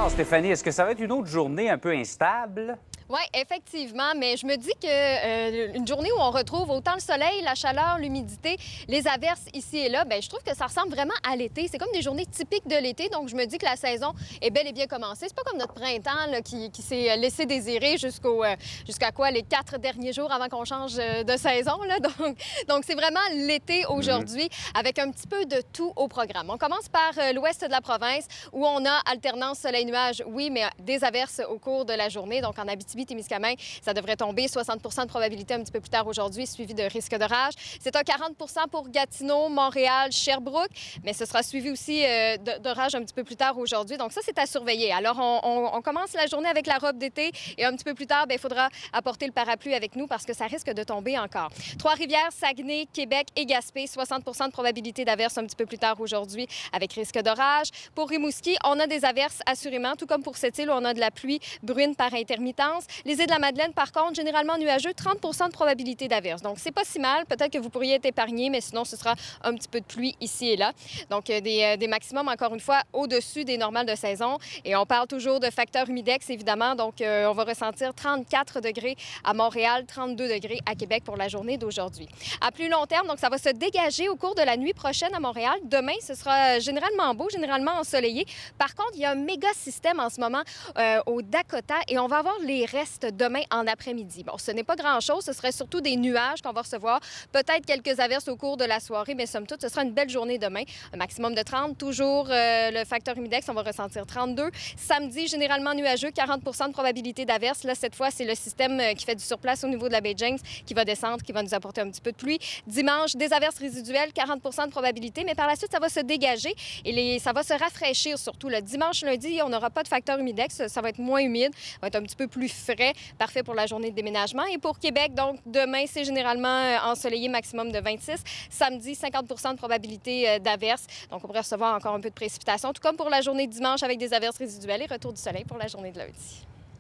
Alors, Stéphanie, est-ce que ça va être une autre journée un peu instable? Oui, effectivement, mais je me dis que une journée où on retrouve autant le soleil, la chaleur, l'humidité, les averses ici et là, bien, je trouve que ça ressemble vraiment à l'été. C'est comme des journées typiques de l'été, donc je me dis que la saison est bel et bien commencée. C'est pas comme notre printemps là, qui s'est laissé désirer jusqu'à quoi, les 4 derniers jours avant qu'on change de saison. Là. Donc c'est vraiment l'été aujourd'hui avec un petit peu de tout au programme. On commence par l'ouest de la province où on a alternance soleil-nuage, oui, mais des averses au cours de la journée. Donc en Abitibi-Témiscamingue, ça devrait tomber 60 de probabilité un petit peu plus tard aujourd'hui, suivi de risque d'orage. C'est un 40 pour Gatineau, Montréal, Sherbrooke, mais ce sera suivi aussi d'orage un petit peu plus tard aujourd'hui. Donc ça, c'est à surveiller. Alors, on commence la journée avec la robe d'été et un petit peu plus tard, il faudra apporter le parapluie avec nous parce que ça risque de tomber encore. Trois-Rivières, Saguenay, Québec et Gaspé, 60 de probabilité d'averse un petit peu plus tard aujourd'hui avec risque d'orage. Pour Rimouski, on a des averses assurément, tout comme pour cette île où on a de la pluie brune par intermittence. Les îles de la Madeleine, par contre, généralement nuageux, 30 de probabilité d'averse. Donc, c'est pas si mal. Peut-être que vous pourriez être épargné, mais sinon, ce sera un petit peu de pluie ici et là. Donc, des maximums, encore une fois, au-dessus des normales de saison. Et on parle toujours de facteur humidex, évidemment. Donc, on va ressentir 34 degrés à Montréal, 32 degrés à Québec pour la journée d'aujourd'hui. À plus long terme, donc, ça va se dégager au cours de la nuit prochaine à Montréal. Demain, ce sera généralement beau, généralement ensoleillé. Par contre, il y a un méga système en ce moment au Dakota et on va avoir les restes demain en après-midi. Bon, ce n'est pas grand-chose. Ce serait surtout des nuages qu'on va recevoir. Peut-être quelques averses au cours de la soirée, mais somme toute, ce sera une belle journée demain. Un maximum de 30. Toujours le facteur humidex, on va ressentir 32. Samedi, généralement nuageux, 40 de probabilité d'averse. Là, cette fois, c'est le système qui fait du surplace au niveau de la baie James qui va descendre, qui va nous apporter un petit peu de pluie. Dimanche, des averses résiduelles, 40 de probabilité, mais par la suite, ça va se dégager et ça va se rafraîchir surtout. Le dimanche, lundi, on n'aura pas de facteur humidex. Ça va être moins humide, ça va être un petit peu plus frais. Parfait pour la journée de déménagement. Et pour Québec, donc, demain, c'est généralement ensoleillé, maximum de 26. Samedi, 50 de probabilité d'averse. Donc, on pourrait recevoir encore un peu de précipitation, tout comme pour la journée de dimanche avec des averses résiduelles et retour du soleil pour la journée de lundi.